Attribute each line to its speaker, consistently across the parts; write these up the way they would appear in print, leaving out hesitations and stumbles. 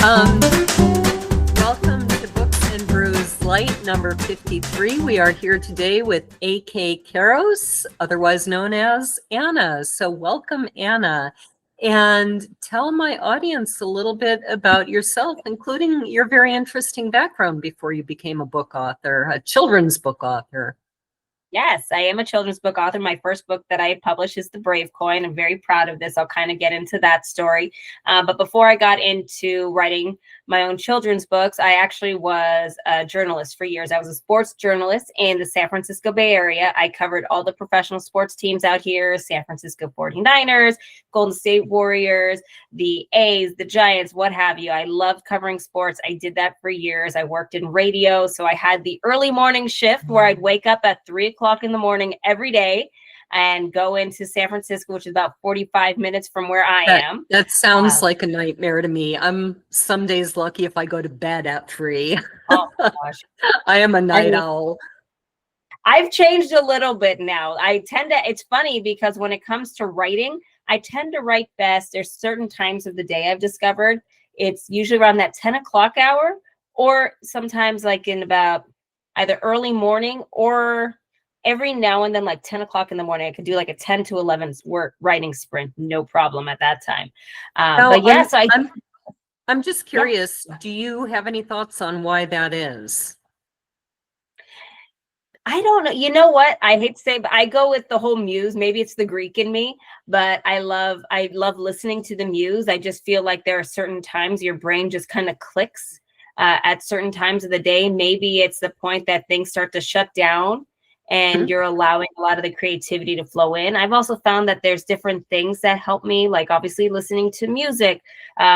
Speaker 1: Um, Welcome to Books and Brews Light number 53. We are here today with AK Karos, otherwise known as Anna. So welcome, Anna. And tell my audience a little bit about yourself, including your very interesting background before you became a book author, a children's book author.
Speaker 2: Yes, I am a children's book author. My first book that I published is The Brave Coin. I'm very proud of this. I'll kind of get into that story. But before I got into writing my own children's books, I actually was a journalist for years. I was a sports journalist in the San Francisco Bay Area. I covered all the professional sports teams out here, San Francisco 49ers, Golden State Warriors, the A's, the Giants, what have you. I loved covering sports. I did that for years. I worked in radio. So I had the early morning shift where I'd wake up at 3 o'clock in the morning every day and go into San Francisco, which is about 45 minutes from where I am.
Speaker 1: That sounds like a nightmare to me. I'm some days lucky if I go to bed at 3.
Speaker 2: Oh my gosh.
Speaker 1: I am a night owl.
Speaker 2: I've changed a little bit now. It's funny because when it comes to writing, I tend to write best. There's certain times of the day I've discovered. It's usually around that 10 o'clock hour, or sometimes like in about either early morning, or every now and then like 10 o'clock in the morning. I could do like a 10 to 11 writing sprint, no problem at that time. But yeah,
Speaker 1: I'm just curious, do you have any thoughts on why that is?
Speaker 2: I don't know. You know what? I hate to say, but I go with the whole muse. Maybe it's the Greek in me, but I love listening to the muse. I just feel like there are certain times your brain just kind of clicks at certain times of the day. Maybe it's the point that things start to shut down and you're allowing a lot of the creativity to flow in. I've also found that there's different things that help me, like obviously listening to music,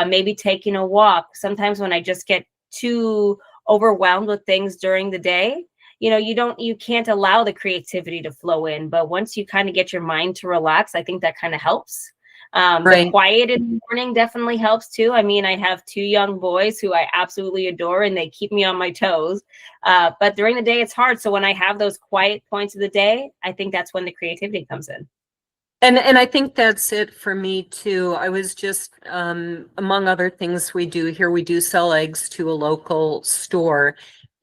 Speaker 2: maybe taking a walk. Sometimes when I just get too overwhelmed with things during the day, you can't allow the creativity to flow in. But once you kind of get your mind to relax, I think that kind of helps. The quiet in the morning definitely helps too. I mean, I have 2 young boys who I absolutely adore and they keep me on my toes. But during the day, it's hard. So when I have those quiet points of the day, I think that's when the creativity comes in.
Speaker 1: And I think that's it for me too. I was just, among other things we do here, we do sell eggs to a local store.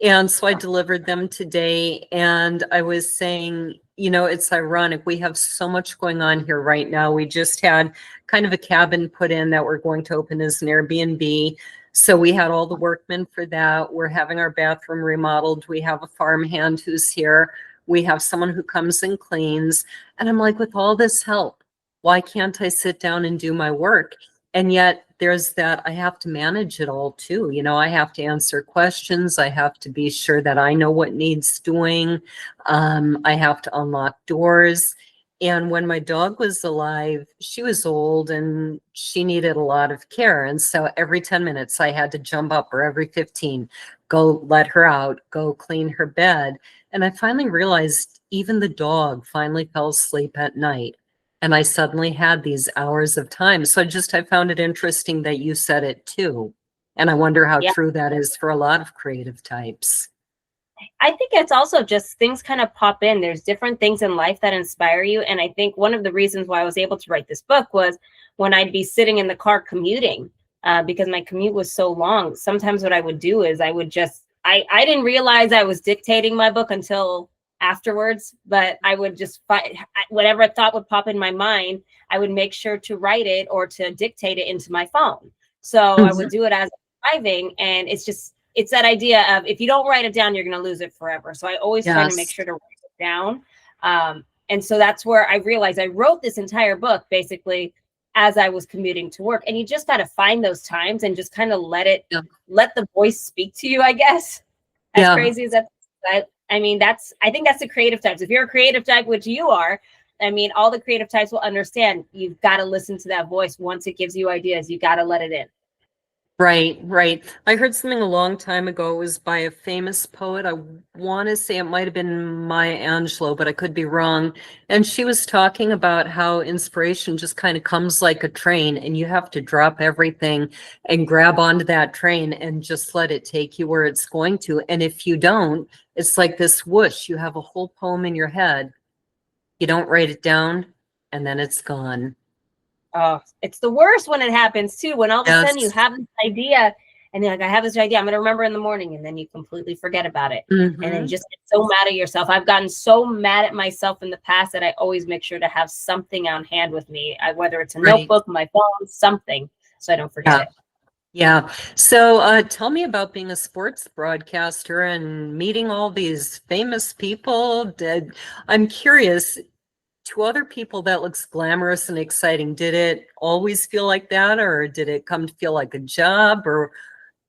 Speaker 1: And so I delivered them today, and I was saying, it's ironic. We have so much going on here right now. We just had kind of a cabin put in that we're going to open as an Airbnb. So we had all the workmen for that. We're having our bathroom remodeled. We have a farmhand who's here. We have someone who comes and cleans. And I'm like, with all this help, why can't I sit down and do my work? And yet there's that I have to manage it all too. I have to answer questions. I have to be sure that I know what needs doing. I have to unlock doors. And when my dog was alive, she was old and she needed a lot of care. And so every 10 minutes I had to jump up, or every 15, go let her out, go clean her bed. And I finally realized even the dog finally fell asleep at night. And I suddenly had these hours of time. So I found it interesting that you said it too. And I wonder how true that is for a lot of creative types.
Speaker 2: I think it's also just things kind of pop in. There's different things in life that inspire you. And I think one of the reasons why I was able to write this book was when I'd be sitting in the car commuting, because my commute was so long. Sometimes what I would do is I didn't realize I was dictating my book until afterwards, but I would just find whatever thought would pop in my mind, I would make sure to write it or to dictate it into my phone. So I would do it as I'm driving, and it's that idea of if you don't write it down, you're going to lose it forever. So I always try to make sure to write it down. And so that's where I realized I wrote this entire book basically as I was commuting to work. And you just got to find those times and just kind of let the voice speak to you, I guess. As crazy as that. I think that's the creative types. If you're a creative type, which you are, all the creative types will understand. You've got to listen to that voice. Once it gives you ideas, you got to let it in.
Speaker 1: Right. I heard something a long time ago. It was by a famous poet. I want to say it might have been Maya Angelou, but I could be wrong. And she was talking about how inspiration just kind of comes like a train, and you have to drop everything and grab onto that train and just let it take you where it's going to. And if you don't, it's like this whoosh. You have a whole poem in your head. You don't write it down, and then it's gone.
Speaker 2: Oh, it's the worst when it happens too. When all of a sudden you have this idea And they're like, I have this idea, I'm going to remember in the morning. And then you completely forget about it. And then
Speaker 1: Mhm.
Speaker 2: you just get so mad at yourself. I've gotten so mad at myself in the past that I always make sure to have something on hand with me, whether it's a
Speaker 1: Right.
Speaker 2: notebook, my phone, something, so I don't forget
Speaker 1: Yeah.
Speaker 2: it.
Speaker 1: Yeah. So tell me about being a sports broadcaster and meeting all these famous people. I'm curious, to other people that looks glamorous and exciting. Did it always feel like that, or did it come to feel like a job? Or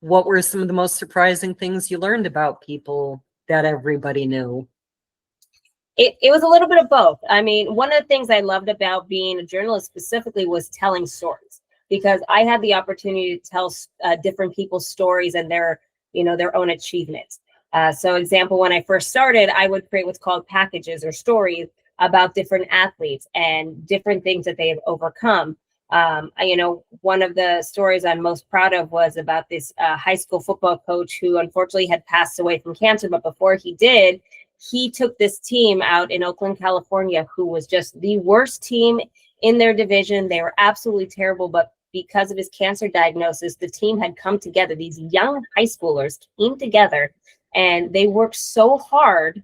Speaker 1: what were some of the most surprising things you learned about people that everybody knew?
Speaker 2: It was a little bit of both. I mean, one of the things I loved about being a journalist specifically was telling stories, because I had the opportunity to tell different people's stories and their, their own achievements. So example, when I first started, I would create what's called packages or stories about different athletes and different things that they have overcome. One of the stories I'm most proud of was about this high school football coach who unfortunately had passed away from cancer. But before he did, he took this team out in Oakland, California, who was just the worst team in their division. They were absolutely terrible, but because of his cancer diagnosis, the team had come together. These young high schoolers came together and they worked so hard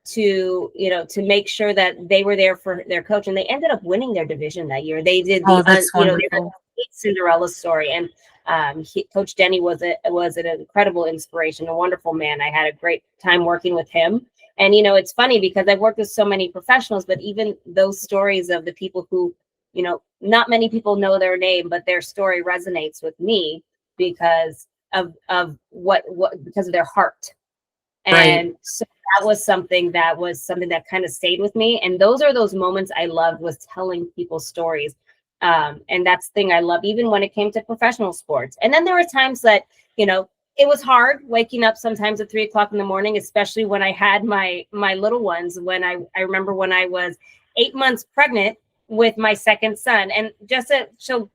Speaker 2: to make sure that they were there for their coach, and they ended up winning their division that year. They did
Speaker 1: Oh, that's
Speaker 2: they were
Speaker 1: wonderful.
Speaker 2: Cinderella story, and Coach Denny was an incredible inspiration, a wonderful man. I had a great time working with him. And, it's funny because I've worked with so many professionals, but even those stories of the people who, not many people know their name, but their story resonates with me because of what because of their heart.
Speaker 1: Right.
Speaker 2: And so that was something that kind of stayed with me. And those are those moments I loved, was telling people stories. And that's the thing I love, even when it came to professional sports. And then there were times that, it was hard waking up sometimes at 3 o'clock in the morning, especially when I had my little ones. I remember when I was 8 months pregnant with my second son. And just a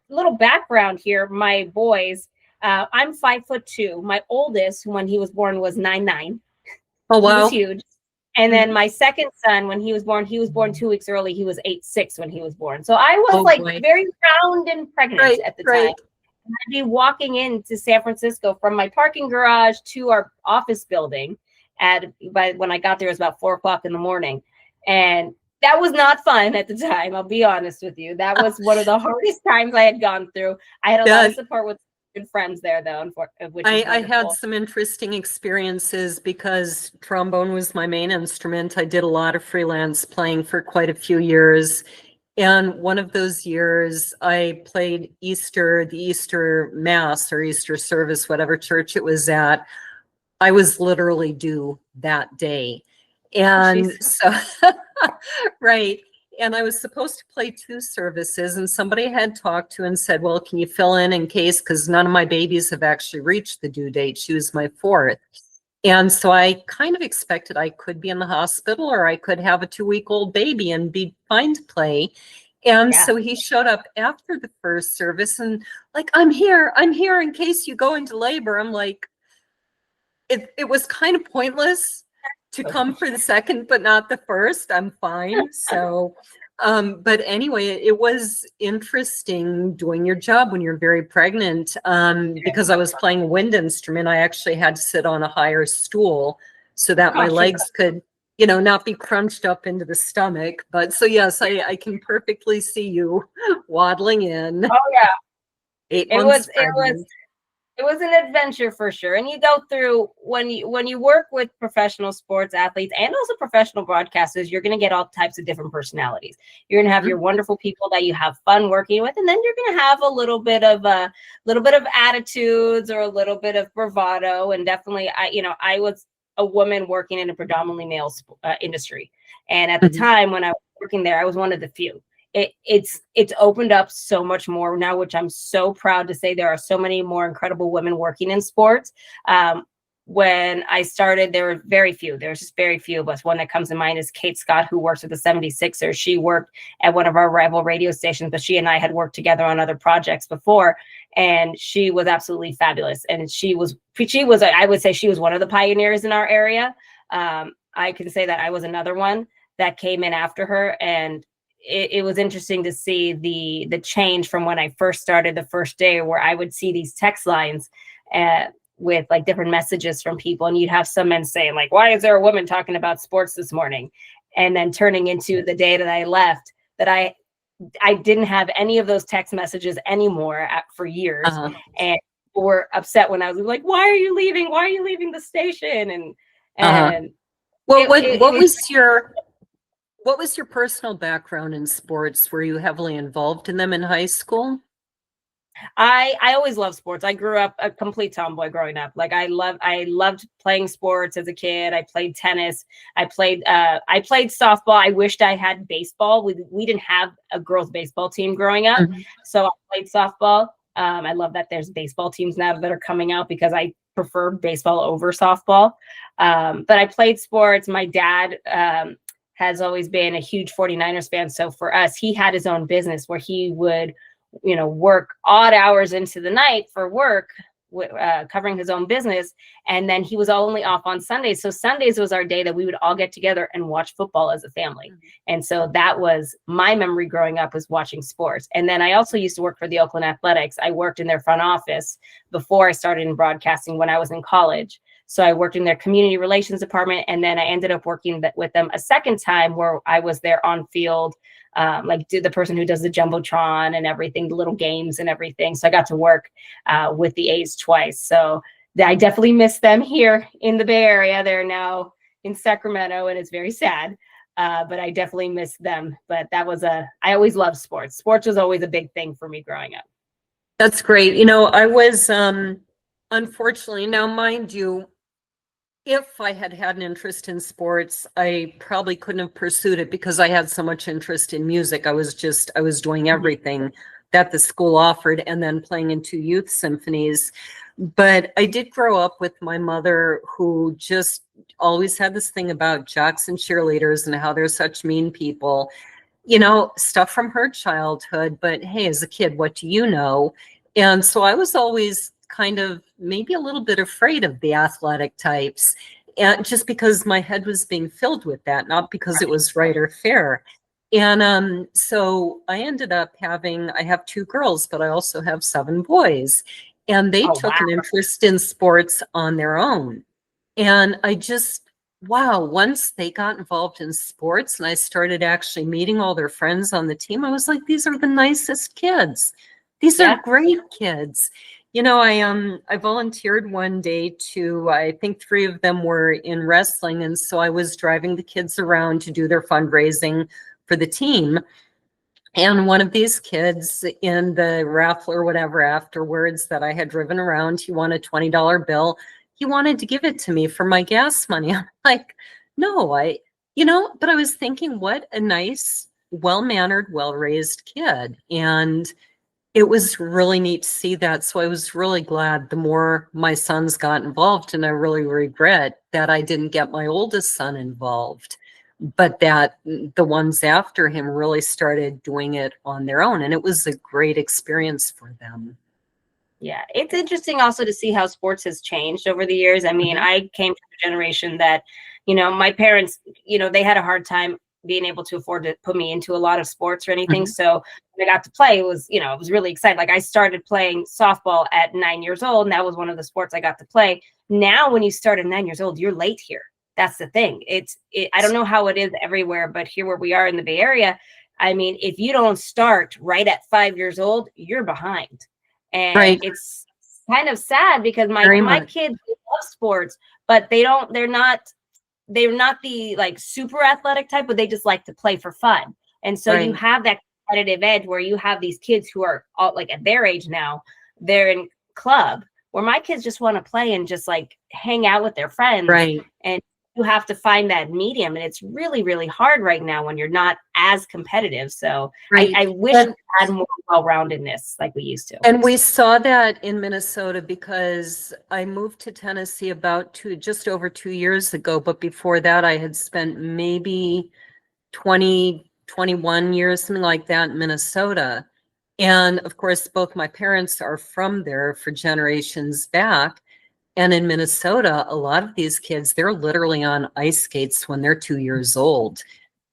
Speaker 2: little background here, my boys, I'm 5'2". My oldest, when he was born, was 9'9".
Speaker 1: Oh,
Speaker 2: He was
Speaker 1: wow.
Speaker 2: huge. And then
Speaker 1: Mhm.
Speaker 2: my second son, when he was born 2 weeks early. He was 8'6" when he was born. So I was
Speaker 1: Oh,
Speaker 2: like
Speaker 1: boy.
Speaker 2: very round and pregnant
Speaker 1: Right,
Speaker 2: at the time.
Speaker 1: right.
Speaker 2: I'd be walking into San Francisco from my parking garage to our office building when I got there, it was about 4 o'clock in the morning. And that was not fun at the time. I'll be honest with you. That was one of the hardest times I had gone through. I had a lot
Speaker 1: Yeah,
Speaker 2: of support with good friends there, though, which is
Speaker 1: I had
Speaker 2: wonderful.
Speaker 1: some interesting experiences because trombone was my main instrument. I did a lot of freelance playing for quite a few years. And one of those years, I played the Easter Mass or Easter service, whatever church it was at. I was literally due that day.
Speaker 2: Oh,
Speaker 1: And
Speaker 2: she's
Speaker 1: so, right. And I was supposed to play two services, and somebody had talked to and said, well, can you fill in case? Because none of my babies have actually reached the due date. She was my fourth. And so I kind of expected I could be in the hospital or I could have a 2-week-old baby and be fine to play. And
Speaker 2: yeah.
Speaker 1: so he showed up after the first service and like, I'm here in case you go into labor. I'm like, it was kind of pointless to come for the second, but not the first. I'm fine. So, but anyway, it was interesting doing your job when you're very pregnant. Because I was playing a wind instrument, I actually had to sit on a higher stool so that my
Speaker 2: Oh, sure.
Speaker 1: legs could, not be crunched up into the stomach. But so yes, I can perfectly see you waddling in,
Speaker 2: Oh yeah.
Speaker 1: eight
Speaker 2: It
Speaker 1: months
Speaker 2: was it was
Speaker 1: pregnant.
Speaker 2: it was an adventure for sure. And you go through, when you work with professional sports athletes and also professional broadcasters, you're going to get all types of different personalities. You're going to have your
Speaker 1: Mhm.
Speaker 2: wonderful people that you have fun working with, and then you're going to have a little bit of attitudes or a little bit of bravado. And definitely, I was a woman working in a predominantly male industry, and at the
Speaker 1: Mhm.
Speaker 2: time when I was working there, I was one of the few. It's opened up so much more now, which I'm so proud to say. There are so many more incredible women working in sports. When I started, there were very few. There's just very few of us. One that comes to mind is Kate Scott, who works with the 76ers. She worked at one of our rival radio stations, but she and I had worked together on other projects before, and she was absolutely fabulous. And she was, I would say she was one of the pioneers in our area. I can say that I was another one that came in after her, and it was interesting to see the change from when I first started the first day, where I would see these text lines with like different messages from people. And you'd have some men saying like, why is there a woman talking about sports this morning? And then turning into the day that I left, that I didn't have any of those text messages anymore for years. And people were upset when I was like, why are you leaving? Why are you leaving the station? And
Speaker 1: well, what was your personal background in sports? Were you heavily involved in them in high school?
Speaker 2: I always loved sports. I grew up a complete tomboy growing up. Like I loved playing sports as a kid. I played tennis. I played softball. I wished I had baseball. We didn't have a girls baseball team growing up. So I played softball. I love that there's baseball teams now that are coming out because I prefer baseball over softball. But I played sports. My dad has always been a huge 49ers fan. So for us, he had his own business where he would work odd hours into the night for work, covering his own business. And then he was only off on Sundays. So Sundays was our day that we would all get together and watch football as a family. And so that was my memory growing up, was watching sports. And then I also used to work for the Oakland Athletics. I worked in their front office before I started in broadcasting when I was in college. So I worked in their community relations department, and then I ended up working with them a second time where I was there on field, the person who does the Jumbotron and everything, the little games and everything. So I got to work with the A's twice. So I definitely miss them here in the Bay Area. They're now in Sacramento, and it's very sad, but I definitely miss them. But I always loved sports. Sports was always a big thing for me growing up.
Speaker 1: That's great. I was, unfortunately, now mind you, if I had an interest in sports, I probably couldn't have pursued it because I had so much interest in music. I was doing everything that the school offered and then playing in 2 youth symphonies. But I did grow up with my mother, who just always had this thing about jocks and cheerleaders and how they're such mean people, stuff from her childhood. But hey, as a kid, what do you know? And so I was always kind of maybe a little bit afraid of the athletic types, and just because my head was being filled with that, not because it was right or fair. And so I ended up I have 2 girls, but I also have 7 boys, and they took an interest in sports on their own. And once they got involved in sports and I started actually meeting all their friends on the team, I was like, these are the nicest kids. These are great kids. I volunteered one day I think 3 of them were in wrestling. And so I was driving the kids around to do their fundraising for the team. And one of these kids in the raffle or whatever afterwards that I had driven around, he won a $20 bill. He wanted to give it to me for my gas money. I'm like, no, but I was thinking, what a nice, well-mannered, well-raised kid. And it was really neat to see that. So I was really glad the more my sons got involved, and I really regret that I didn't get my oldest son involved, but that the ones after him really started doing it on their own. And it was a great experience for them.
Speaker 2: Yeah, it's interesting also to see how sports has changed over the years. I mean, I came from a generation that, my parents, they had a hard time being able to afford to put me into a lot of sports or anything. So when I got to play, it was really exciting. Like I started playing softball at 9 years old, and that was one of the sports I got to play. Now, when you start at 9 years old, you're late here. That's the thing. I don't know how it is everywhere, but here where we are in the Bay Area, I mean, if you don't start right at 5 years old, you're behind. And it's kind of sad because my kids love sports, but they're not the like super athletic type, but they just like to play for fun. And so you have that competitive edge where you have these kids who are all like at their age now, they're in club, where my kids just want to play and just like hang out with their friends. And you have to find that medium. And it's really, really hard right now when you're not as competitive. So I wish we had more well-roundedness like we used to.
Speaker 1: And we saw that in Minnesota because I moved to Tennessee just over 2 years ago. But before that, I had spent maybe 20, 21 years, something like that in Minnesota. And of course, both my parents are from there for generations back. And in Minnesota, a lot of these kids, they're literally on ice skates when they're 2 years old.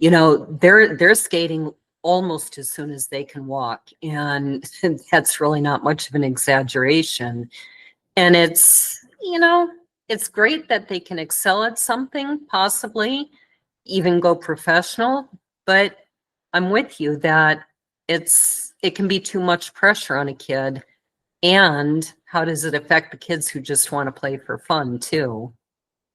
Speaker 1: They're skating almost as soon as they can walk. And that's really not much of an exaggeration. And it's, it's great that they can excel at something, possibly even go professional, but I'm with you that it can be too much pressure on a kid. And how does it affect the kids who just want to play for fun too?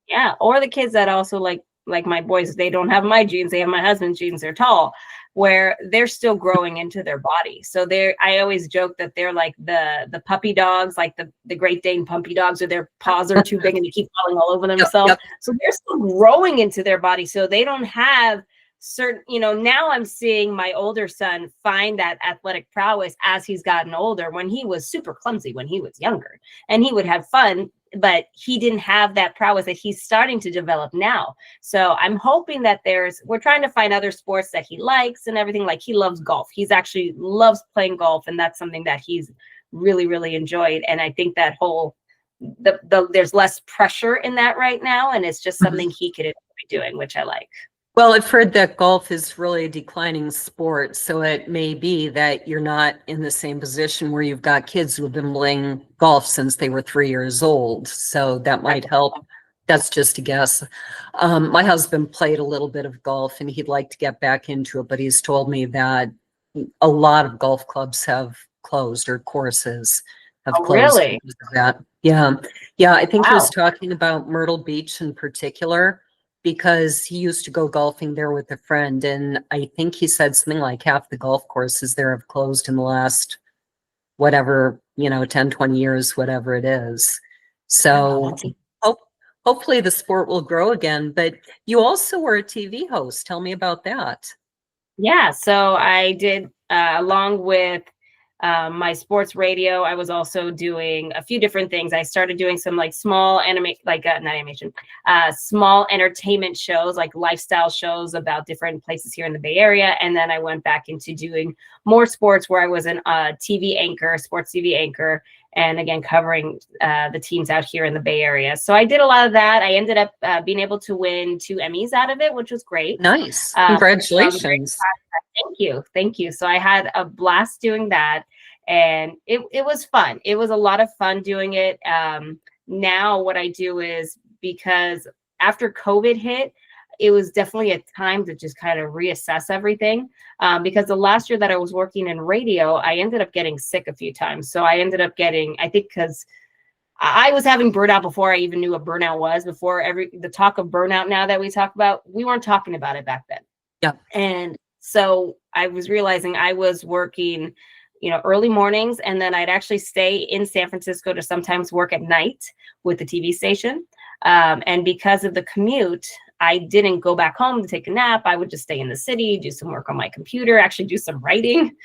Speaker 2: Yeah, or the kids that also like my boys, they don't have my genes, they have my husband's genes, they're tall, where they're still growing into their body. So I always joke that they're like the puppy dogs, like the Great Dane puppy dogs, or their paws are too big and they keep falling all over themselves.
Speaker 1: Yep.
Speaker 2: So they're still growing into their body. So they don't have certain, now I'm seeing my older son find that athletic prowess as he's gotten older. When he was super clumsy when he was younger, and he would have fun, but he didn't have that prowess that he's starting to develop now. So I'm hoping that we're trying to find other sports that he likes and everything. Like, he loves golf. He's actually loves playing golf, and that's something that he's really, really enjoyed. And I think that there's less pressure in that right now, and it's just something he could enjoy doing, which I like.
Speaker 1: Well, I've heard that golf is really a declining sport, so it may be that you're not in the same position where you've got kids who have been playing golf since they were 3 years old. So that might help. That's just a guess. My husband played a little bit of golf and he'd like to get back into it, but he's told me that a lot of golf clubs have closed, or courses have closed.
Speaker 2: Really?
Speaker 1: Because of that. Yeah. Yeah. I think he was
Speaker 2: Wow.
Speaker 1: talking about Myrtle Beach in particular, because he used to go golfing there with a friend. And I think he said something like half the golf courses there have closed in the last, whatever, 10, 20 years, whatever it is. So hopefully the sport will grow again. But you also were a TV host. Tell me about that.
Speaker 2: Yeah, so I did, along with my sports radio, I was also doing a few different things. I started doing some like small not animation, small entertainment shows, like lifestyle shows about different places here in the Bay Area. And then I went back into doing more sports, where I was an TV anchor, sports TV anchor, and again, covering the teams out here in the Bay Area. So I did a lot of that. I ended up being able to win 2 Emmys out of it, which was great.
Speaker 1: Nice.
Speaker 2: So
Speaker 1: Congratulations.
Speaker 2: Thank you. So I had a blast doing that, and it was fun. It was a lot of fun doing it. Now what I do is, because after COVID hit, it was definitely a time to just kind of reassess everything. Because the last year that I was working in radio, I ended up getting sick a few times. So I ended up getting, I think, because I was having burnout before I even knew what burnout was. Before the talk of burnout now that we talk about, we weren't talking about it back then.
Speaker 1: Yeah.
Speaker 2: And so I was realizing I was working, early mornings, and then I'd actually stay in San Francisco to sometimes work at night with the TV station. And because of the commute, I didn't go back home to take a nap. I would just stay in the city, do some work on my computer, actually do some writing.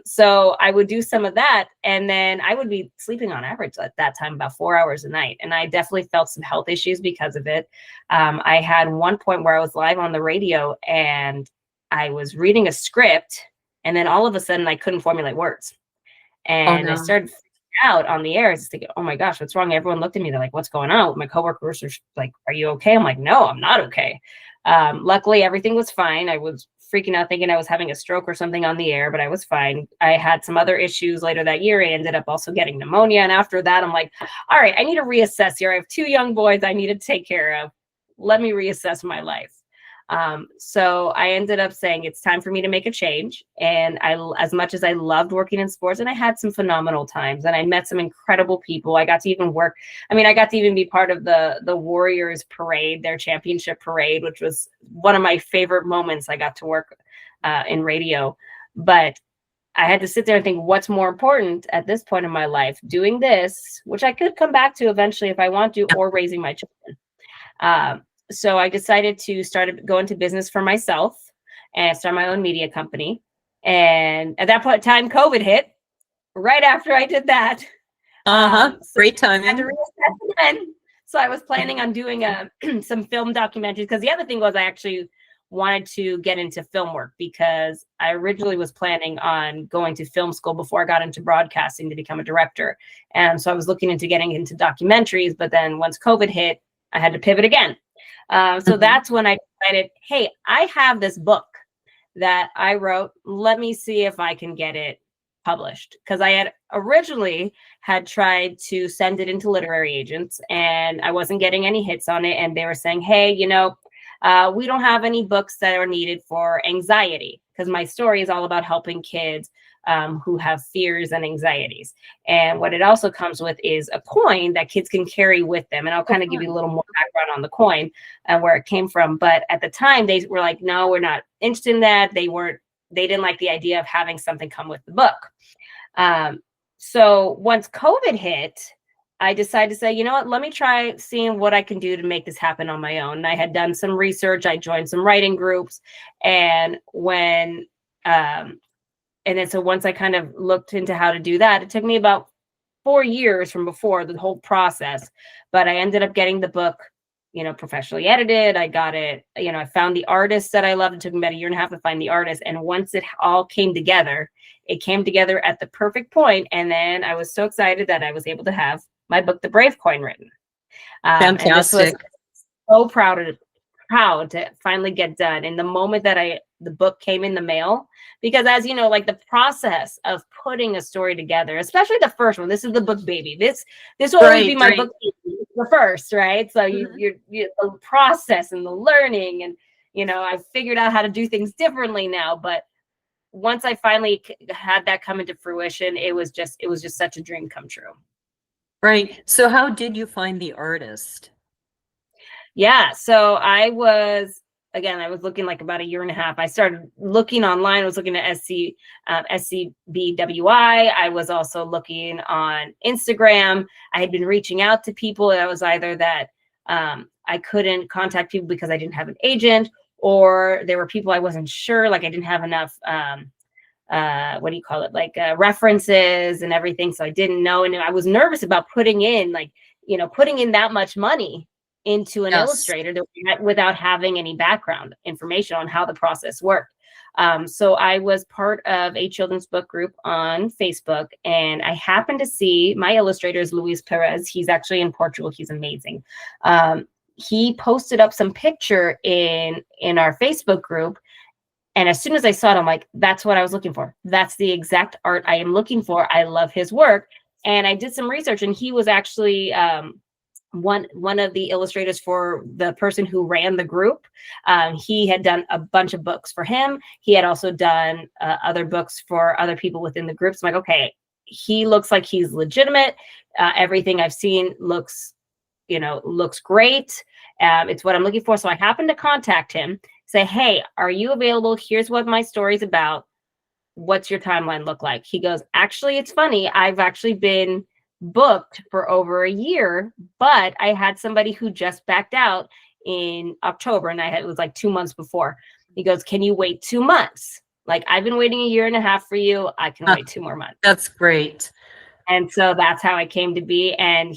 Speaker 2: So I would do some of that. And then I would be sleeping on average at that time about 4 hours a night. And I definitely felt some health issues because of it. I had one point where I was live on the radio and I was reading a script, and then all of a sudden I couldn't formulate words. And I started freaking out on the air. I was thinking, oh my gosh, what's wrong? Everyone looked at me. They're like, what's going on? My coworkers are like, are you okay? I'm like, no, I'm not okay. Luckily, everything was fine. I was freaking out thinking I was having a stroke or something on the air, but I was fine. I had some other issues later that year. I ended up also getting pneumonia. And after that, I'm like, all right, I need to reassess here. I have 2 young boys I need to take care of. Let me reassess my life. So I ended up saying it's time for me to make a change. And as much as I loved working in sports, and I had some phenomenal times, and I met some incredible people. I got to even be part of the Warriors parade, their championship parade, which was one of my favorite moments. I got to work in radio, but I had to sit there and think, what's more important at this point in my life, doing this, which I could come back to eventually if I want to, or raising my children. So I decided to go into business for myself and start my own media company. And at that point in time, COVID hit right after I did that.
Speaker 1: Great timing.
Speaker 2: I had to reassess again. So I was planning on doing some film documentaries, because the other thing was I actually wanted to get into film work, because I originally was planning on going to film school before I got into broadcasting to become a director. And so I was looking into getting into documentaries, but then once COVID hit, I had to pivot again. So that's when I decided, hey, I have this book that I wrote. Let me see if I can get it published, because I had originally had tried to send it into literary agents and I wasn't getting any hits on it. And they were saying, hey, we don't have any books that are needed for anxiety, because my story is all about helping kids who have fears and anxieties. And what it also comes with is a coin that kids can carry with them. And I'll kind of give you a little more background on the coin and where it came from. But at the time, they were like, no, we're not interested in that. They didn't like the idea of having something come with the book. So once COVID hit, I decided to say, you know what, let me try seeing what I can do to make this happen on my own. And I had done some research. I joined some writing groups. And so once I kind of looked into how to do that, it took me about 4 years from before the whole process, but I ended up getting the book, professionally edited. I got it, I found the artist that I loved. It took me about 1.5 years to find the artist. And once it all came together, it came together at the perfect point. And then I was so excited that I was able to have my book, The Brave Coin, written.
Speaker 1: Fantastic.
Speaker 2: And this was so proud to finally get done. And the moment that the book came in the mail, because as you know, like the process of putting a story together, especially the first one, this is the book baby. This will always be my book baby, the first, right? So you're the process and the learning, and I figured out how to do things differently now. But once I finally had that come into fruition, it was just such a dream come true.
Speaker 1: Right. So how did you find the artist?
Speaker 2: Yeah. So I was looking like about 1.5 years. I started looking online. I was looking at SCBWI. I was also looking on Instagram. I had been reaching out to people. It was either that I couldn't contact people because I didn't have an agent, or there were people I wasn't sure, like I didn't have enough references and everything. So I didn't know. And I was nervous about putting in that much money into an illustrator without having any background information on how the process worked. So I was part of a children's book group on Facebook, and I happened to see my illustrator is Luis Perez. He's actually in Portugal. He's amazing. He posted up some picture in our Facebook group. And as soon as I saw it, I'm like, that's what I was looking for. That's the exact art I am looking for. I love his work. And I did some research, and he was actually one of the illustrators for the person who ran the group. He had done a bunch of books for him. He had also done other books for other people within the group. So I'm like, okay, he looks like he's legitimate. Everything I've seen looks great. It's what I'm looking for. So I happened to contact him, say, hey, are you available? Here's what my story's about. What's your timeline look like? He goes, actually, it's funny. I've actually been booked for over 1 year, but I had somebody who just backed out in October, and it was like 2 months before. He goes, can you wait 2 months? Like, I've been waiting 1.5 years for you. I can wait 2 more months.
Speaker 1: That's great.
Speaker 2: And so that's how it came to be. And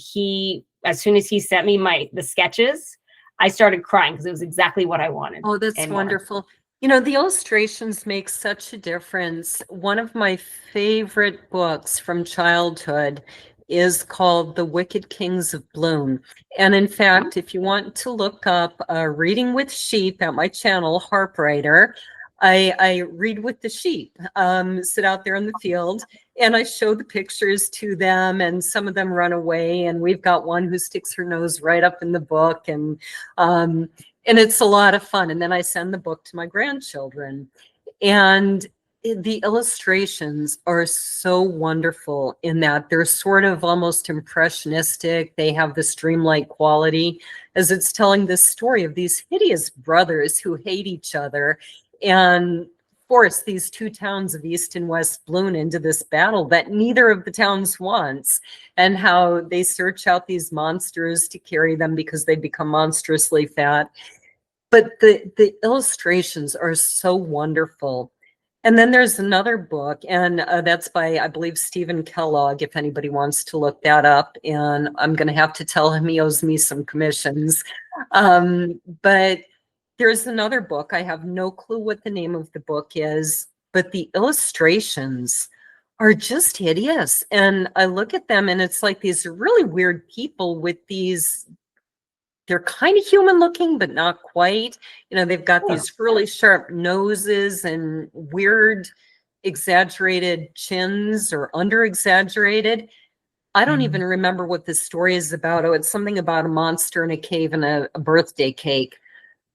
Speaker 2: as soon as he sent me the sketches, I started crying because it was exactly what I wanted.
Speaker 1: Oh, that's wonderful. The illustrations make such a difference. One of my favorite books from childhood is called The Wicked Kings of Bloom. And in fact, if you want to look up Reading with Sheep at my channel, Harp Writer, I read with the sheep, sit out there in the field, and I show the pictures to them, and some of them run away, and we've got one who sticks her nose right up in the book, and it's a lot of fun. And then I send the book to my grandchildren, and the illustrations are so wonderful in that they're sort of almost impressionistic. They have this dreamlike quality as it's telling this story of these hideous brothers who hate each other and force these two towns of East and West Bloom into this battle that neither of the towns wants, and how they search out these monsters to carry them because they become monstrously fat. But the illustrations are so wonderful. And then there's another book, and that's by, I believe, Stephen Kellogg, if anybody wants to look that up. And I'm going to have to tell him he owes me some commissions. But there's another book. I have no clue what the name of the book is, but the illustrations are just hideous. And I look at them, and it's like these really weird people with these, they're kind of human looking, but not quite. They've got these really sharp noses and weird exaggerated chins or under exaggerated. I don't even remember what this story is about. Oh, it's something about a monster in a cave and a birthday cake.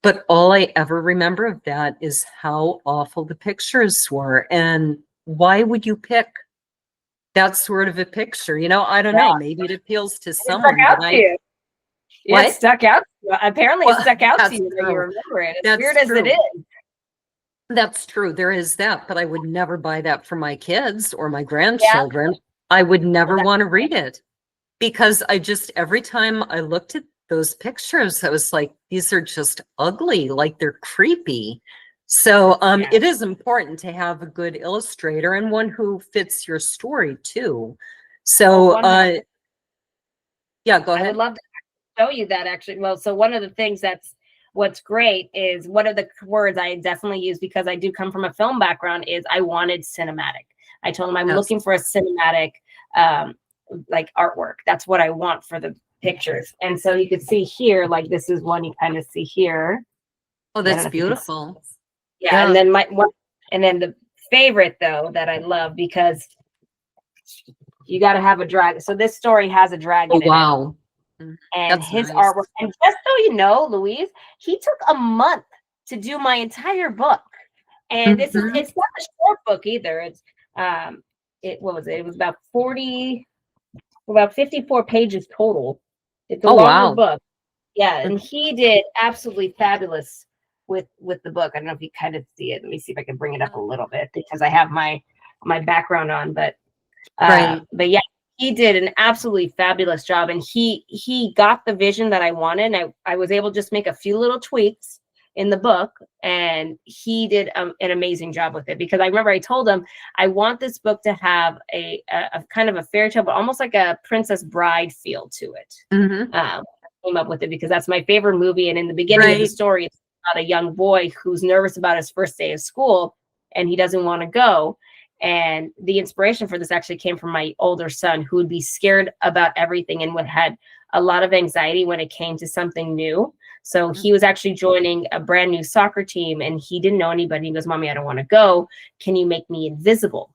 Speaker 1: But all I ever remember of that is how awful the pictures were. And why would you pick that sort of a picture? You know, I don't know. Maybe it appeals to
Speaker 2: It stuck
Speaker 1: someone,
Speaker 2: out
Speaker 1: but
Speaker 2: to you. Yeah, it
Speaker 1: what?
Speaker 2: stuck out. Apparently, it
Speaker 1: Well,
Speaker 2: stuck out to
Speaker 1: that's
Speaker 2: you that you
Speaker 1: true.
Speaker 2: remember it. As
Speaker 1: That's
Speaker 2: weird as it
Speaker 1: true.
Speaker 2: is.
Speaker 1: That's true. There is that, but I would never buy that for my kids or my
Speaker 2: Yeah.
Speaker 1: grandchildren. I would
Speaker 2: Well,
Speaker 1: never
Speaker 2: that's
Speaker 1: want to read it because I just, every time I looked at those pictures, I was like, these are just ugly, like they're creepy. So
Speaker 2: yeah.
Speaker 1: it is important to have a good illustrator and one who fits your story too. So yeah, go
Speaker 2: I would
Speaker 1: ahead.
Speaker 2: love to show you that actually. Well, so one of the things that's what's great is one of the words I definitely use because I do come from a film background is I wanted cinematic. I told him I'm
Speaker 1: Yes.
Speaker 2: looking for a cinematic like artwork. That's what I want for the pictures. And so you could see here, like this is one you kind of see here.
Speaker 1: Oh,
Speaker 2: I don't
Speaker 1: that's
Speaker 2: know if you can see.
Speaker 1: beautiful.
Speaker 2: Yeah, and then and then the favorite though that I love because you got to have a dragon. So this story has a dragon
Speaker 1: Oh,
Speaker 2: in it.
Speaker 1: wow.
Speaker 2: And
Speaker 1: That's
Speaker 2: his
Speaker 1: nice.
Speaker 2: artwork. And just so you know, Louise, he took a month to do my entire book. And this is it's not a short book either. It's what was it? It was about 54 pages total. It's a
Speaker 1: Oh,
Speaker 2: longer
Speaker 1: wow.
Speaker 2: book. Yeah, and he did absolutely fabulous with the book. I don't know if you kind of see it. Let me see if I can bring it up a little bit because I have my background on, but
Speaker 1: Right.
Speaker 2: but yeah, he did an absolutely fabulous job, and he got the vision that I wanted. And I was able to just make a few little tweaks in the book, and he did an amazing job with it. Because I remember I told him I want this book to have a kind of a fairy tale, but almost like a Princess Bride feel to it. Came up with it because that's my favorite movie, and in the beginning of the story, it's about a young boy who's nervous about his first day of school, and he doesn't want to go. And the inspiration for this actually came from my older son, who would be scared about everything and had a lot of anxiety when it came to something new. So he was actually joining a brand new soccer team and he didn't know anybody. He goes, Mommy, I don't want to go. Can you make me invisible?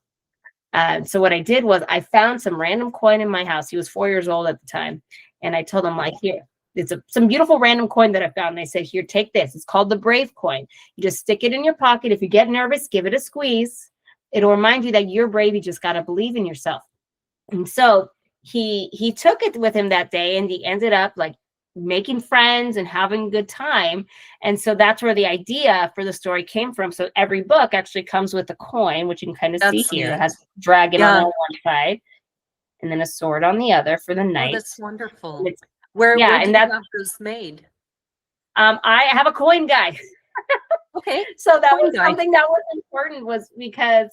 Speaker 2: So what I did was I found some random coin in my house. He was 4 years old at the time. And I told him, like, here, it's some beautiful random coin that I found. And I said, here, take this. It's called the Brave coin. You just stick it in your pocket. If you get nervous, give it a squeeze. It'll remind you that you're brave. You just got to believe in yourself. And so he took it with him that day, and he ended up like making friends and having a good time. And so that's where the idea for the story came from. So every book actually comes with a coin, which you can kind of see here. It has a dragon on one side and then a sword on the other for the knight.
Speaker 1: Oh, that's wonderful. Where did you have those made?
Speaker 2: I have a coin guy.
Speaker 1: Okay.
Speaker 2: So that was something that was important, was because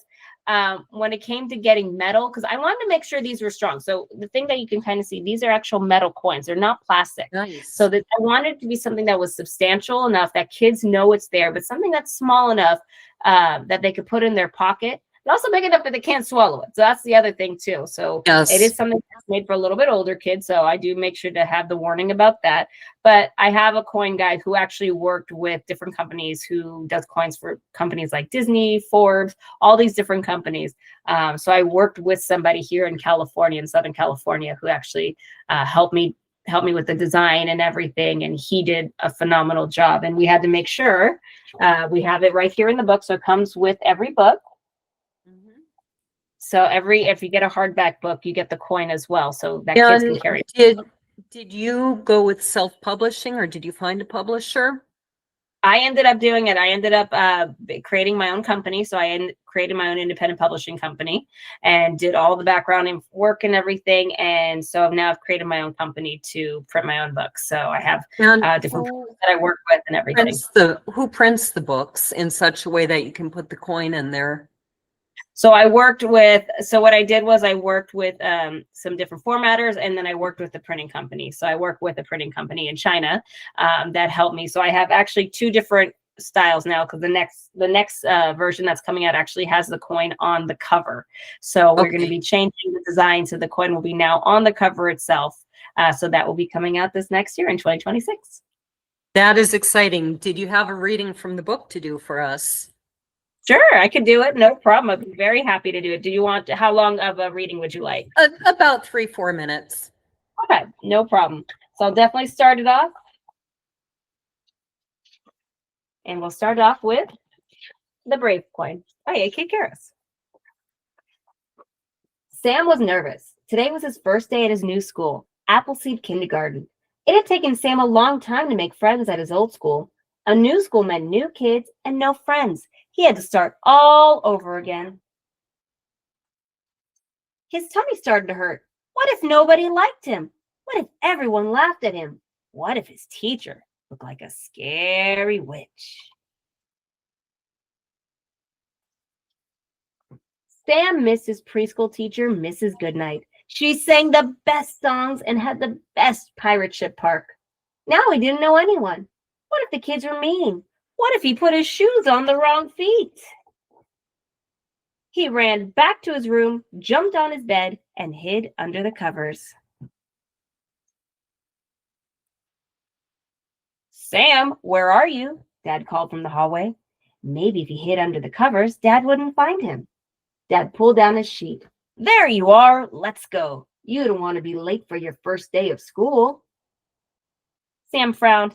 Speaker 2: when it came to getting metal, because I wanted to make sure these were strong. So the thing that you can kind of see, these are actual metal coins. They're not plastic.
Speaker 1: Nice.
Speaker 2: So that I wanted it to be something that was substantial enough that kids know it's there, but something that's small enough that they could put in their pocket, but also big enough that they can't swallow it. So that's the other thing too. So it is something that's made for a little bit older kids. So I do make sure to have the warning about that. But I have a coin guy who actually worked with different companies, who does coins for companies like Disney, Forbes, all these different companies. So I worked with somebody here in California, in Southern California, who actually helped me with the design and everything. And he did a phenomenal job. And we had to make sure we have it right here in the book. So it comes with every book. So if you get a hardback book, you get the coin as well, so that kids can carry it.
Speaker 1: Did you go with self-publishing, or did you find a publisher?
Speaker 2: I ended up doing it. I ended up creating my own company. So I created my own independent publishing company and did all the background and work and everything. And so now I've created my own company to print my own books. So I have different people that I work with and everything.
Speaker 1: Who prints the books in such a way that you can put the coin in there?
Speaker 2: So what I did was I worked with some different formatters, and then I worked with the printing company. So I work with a printing company in China that helped me. So I have actually two different styles now, because the next version that's coming out actually has the coin on the cover. So we're going to be changing the design, so the coin will be now on the cover itself. So that will be coming out this next year in 2026.
Speaker 1: That is exciting. Did you have a reading from the book to do for us?
Speaker 2: Sure, I could do it. No problem. I'd be very happy to do it. Do you want, how long of a reading would you like?
Speaker 1: About 3-4 minutes.
Speaker 2: Okay, no problem. So I'll definitely start it off. And we'll start off with The Brave Coin by AK Karos. Sam was nervous. Today was his first day at his new school, Appleseed Kindergarten. It had taken Sam a long time to make friends at his old school. A new school meant new kids and no friends. He had to start all over again. His tummy started to hurt. What if nobody liked him? What if everyone laughed at him? What if his teacher looked like a scary witch? Sam missed his preschool teacher, Mrs. Goodnight. She sang the best songs and had the best pirate ship park. Now he didn't know anyone. What if the kids were mean? What if he put his shoes on the wrong feet? He ran back to his room, jumped on his bed, and hid under the covers. Sam, where are you? Dad called from the hallway. Maybe if he hid under the covers, Dad wouldn't find him. Dad pulled down his sheet. There you are. Let's go. You don't want to be late for your first day of school. Sam frowned.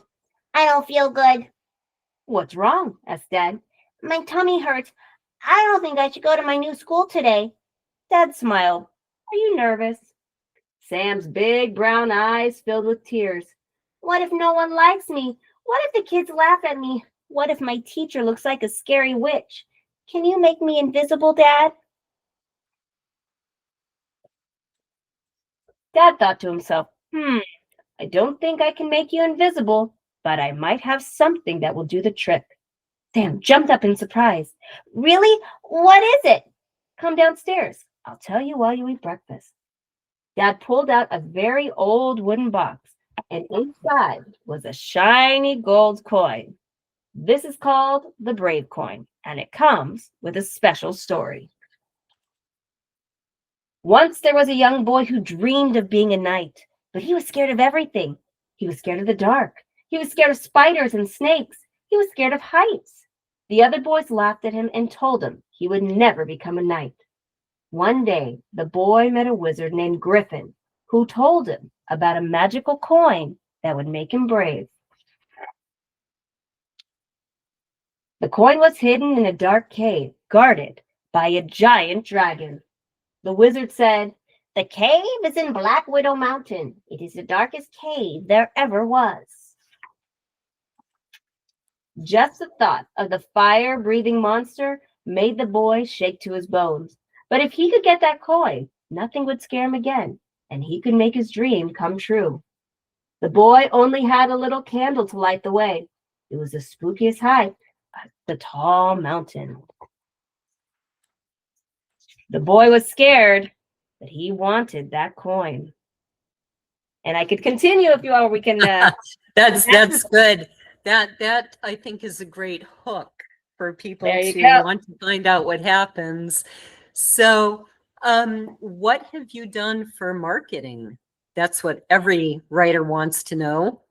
Speaker 2: I don't feel good. What's wrong? Asked Dad. My tummy hurts. I don't think I should go to my new school today. Dad smiled. Are you nervous? Sam's big brown eyes filled with tears. What if no one likes me? What if the kids laugh at me? What if my teacher looks like a scary witch? Can you make me invisible, Dad? Dad thought to himself, I don't think I can make you invisible, but I might have something that will do the trick. Sam jumped up in surprise. Really? What is it? Come downstairs. I'll tell you while you eat breakfast. Dad pulled out a very old wooden box, and inside was a shiny gold coin. This is called the Brave Coin, and it comes with a special story. Once there was a young boy who dreamed of being a knight, but he was scared of everything. He was scared of the dark. He was scared of spiders and snakes. He was scared of heights. The other boys laughed at him and told him he would never become a knight. One day, the boy met a wizard named Griffin, who told him about a magical coin that would make him brave. The coin was hidden in a dark cave, guarded by a giant dragon. The wizard said, The cave is in Black Widow Mountain. It is the darkest cave there ever was. Just the thought of the fire-breathing monster made the boy shake to his bones. But if he could get that coin, nothing would scare him again, and he could make his dream come true. The boy only had a little candle to light the way. It was the spookiest height, the tall mountain. The boy was scared, but he wanted that coin. And I could continue if you are. We can.
Speaker 1: That's good. That I think is a great hook for people to want to find out what happens. So, what have you done for marketing? That's what every writer wants to know.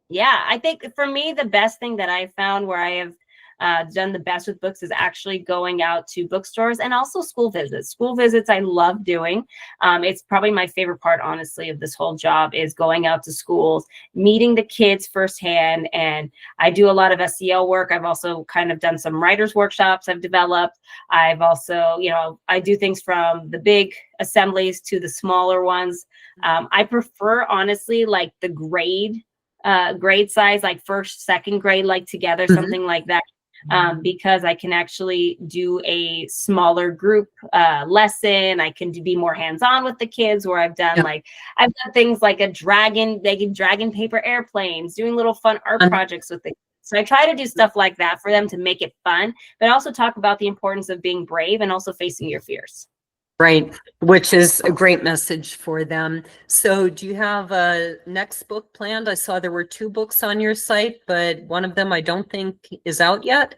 Speaker 2: Yeah, I think for me, the best thing that I found where I have done the best with books is actually going out to bookstores and also school visits. School visits I love doing. It's probably my favorite part, honestly, of this whole job is going out to schools, meeting the kids firsthand. And I do a lot of SEL work. I've also kind of done some writers workshops I've developed. I've also, I do things from the big assemblies to the smaller ones. I prefer, honestly, like the grade size, like first, second grade, like together, something like that. Because I can actually do a smaller group lesson. I can be more hands-on with the kids where I've done I've done things like dragon paper airplanes, doing little fun art projects with the kids. So I try to do stuff like that for them to make it fun, but also talk about the importance of being brave and also facing your fears.
Speaker 1: Right, which is a great message for them. So do you have a next book planned? I saw there were 2 books on your site, but one of them I don't think is out yet.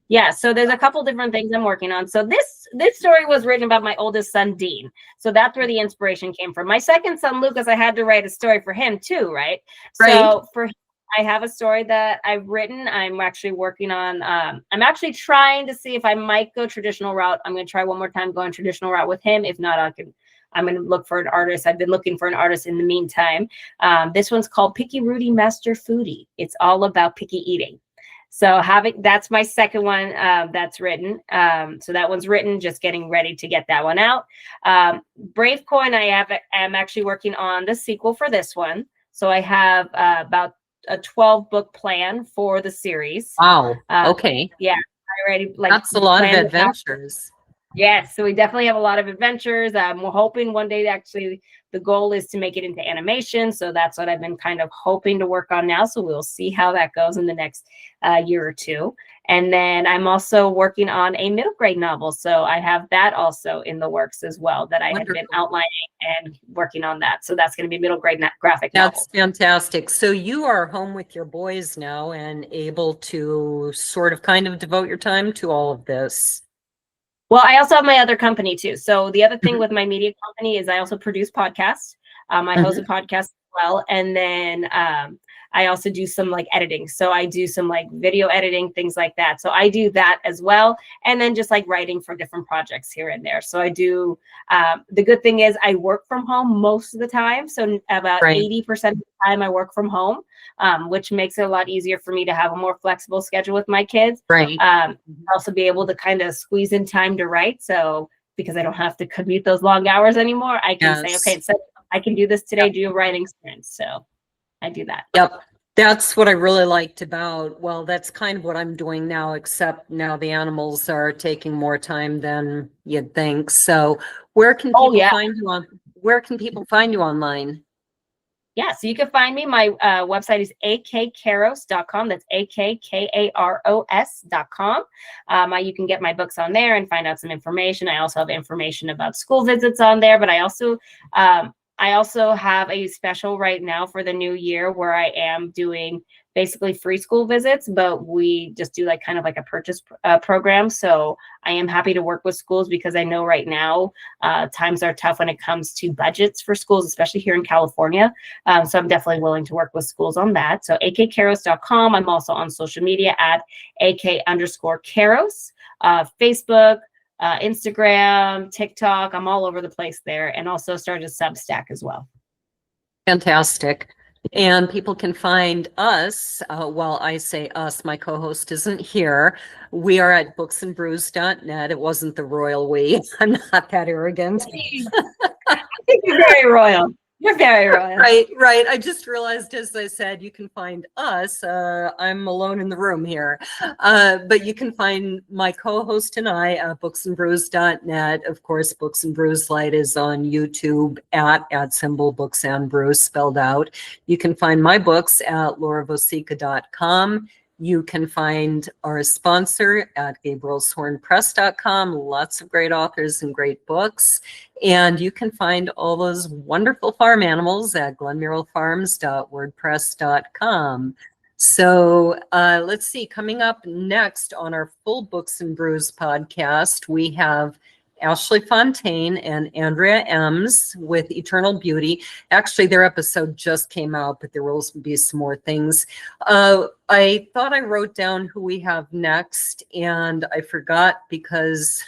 Speaker 2: Yeah, so there's a couple different things I'm working on. So this story was written about my oldest son, Dean. So that's where the inspiration came from. My second son, Lucas, I had to write a story for him too, right? So for I have a story that I've written. I'm actually working on, I'm actually trying to see if I might go traditional route. I'm going to try one more time going traditional route with him. If not, I'm going to look for an artist. I've been looking for an artist in the meantime. This one's called Picky Rudy Master Foodie. It's all about picky eating. So that's my second one that's written. So that one's written, just getting ready to get that one out. Brave Coin, I'm actually working on the sequel for this one. So I have about a 12 book plan for the series.
Speaker 1: Wow. Okay.
Speaker 2: Yeah. I already
Speaker 1: that's a lot of adventures.
Speaker 2: Yes, so we definitely have a lot of adventures. We're hoping one day actually the goal is to make it into animation. So that's what I've been kind of hoping to work on now. So we'll see how that goes in the next year or two. And then I'm also working on a middle grade novel. So I have that also in the works as well that I had been outlining and working on that. So that's going to be middle grade graphic novel.
Speaker 1: That's fantastic. So you are home with your boys now and able to sort of kind of devote your time to all of this.
Speaker 2: Well, I also have my other company too. So the other thing with my media company is I also produce podcasts. I host a podcast as well. And then I also do some like editing. So I do some like video editing, things like that. So I do that as well. And then just like writing for different projects here and there. So I do, the good thing is I work from home most of the time. So about 80% of the time I work from home, which makes it a lot easier for me to have a more flexible schedule with my kids. Also be able to kind of squeeze in time to write. So because I don't have to commute those long hours anymore, I can say, okay, so I can do this today, do a writing sprint. So I do that.
Speaker 1: Yep. That's what I really liked about, well, that's kind of what I'm doing now, except now the animals are taking more time than you'd think. So where can people find you where can people find you online?
Speaker 2: Yeah, so you can find me. My website is akkaros.com. That's akkaros.com. You can get my books on there and find out some information. I also have information about school visits on there, but I also have a special right now for the new year where I am doing basically free school visits, but we just do like kind of like a purchase program. So I am happy to work with schools because I know right now times are tough when it comes to budgets for schools, especially here in California. So I'm definitely willing to work with schools on that. So akkaros.com. I'm also on social media at AK_Karos, Facebook, Instagram, TikTok. I'm all over the place there, and also started a Substack as well.
Speaker 1: Fantastic. And people can find us, well, I say us, my co-host isn't here. We are at booksandbrews.net. It wasn't the royal we. I'm not that arrogant.
Speaker 2: I think you're very royal. You're very royal.
Speaker 1: Right. I just realized, as I said, you can find us. I'm alone in the room here. But you can find my co-host and I at booksandbrews.net. Of course, Books and Brews Light is on YouTube at @ Books and Brews spelled out. You can find my books at lauravosica.com. You can find our sponsor at gabrielshornpress.com. Lots of great authors and great books. And you can find all those wonderful farm animals at glenmurrellfarms.wordpress.com. So let's see, coming up next on our full Books and Brews podcast, we have Ashley Fontaine and Andrea Ems with Eternal Beauty. Actually, their episode just came out, but there will be some more things. I thought I wrote down who we have next, and I forgot because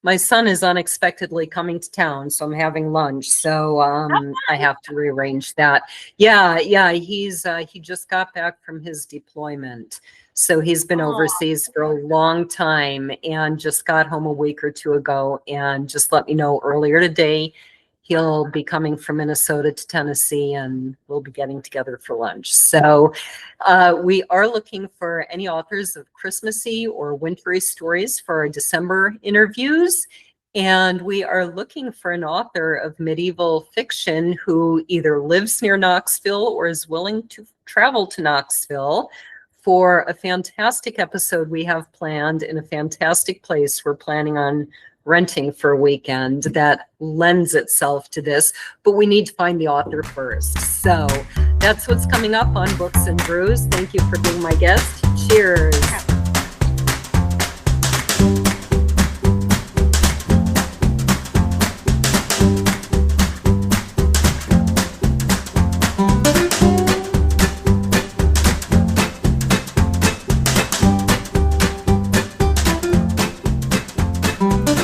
Speaker 1: my son is unexpectedly coming to town, so I'm having lunch. So I have to rearrange that. Yeah, he just got back from his deployment. So he's been overseas for a long time and just got home a week or two ago and just let me know earlier today he'll be coming from Minnesota to Tennessee and we'll be getting together for lunch. So we are looking for any authors of Christmassy or wintry stories for our December interviews. And we are looking for an author of medieval fiction who either lives near Knoxville or is willing to travel to Knoxville for a fantastic episode we have planned in a fantastic place we're planning on renting for a weekend that lends itself to this, but we need to find the author first. So that's what's coming up on Books and Brews. Thank you for being my guest. Cheers.
Speaker 2: Bye.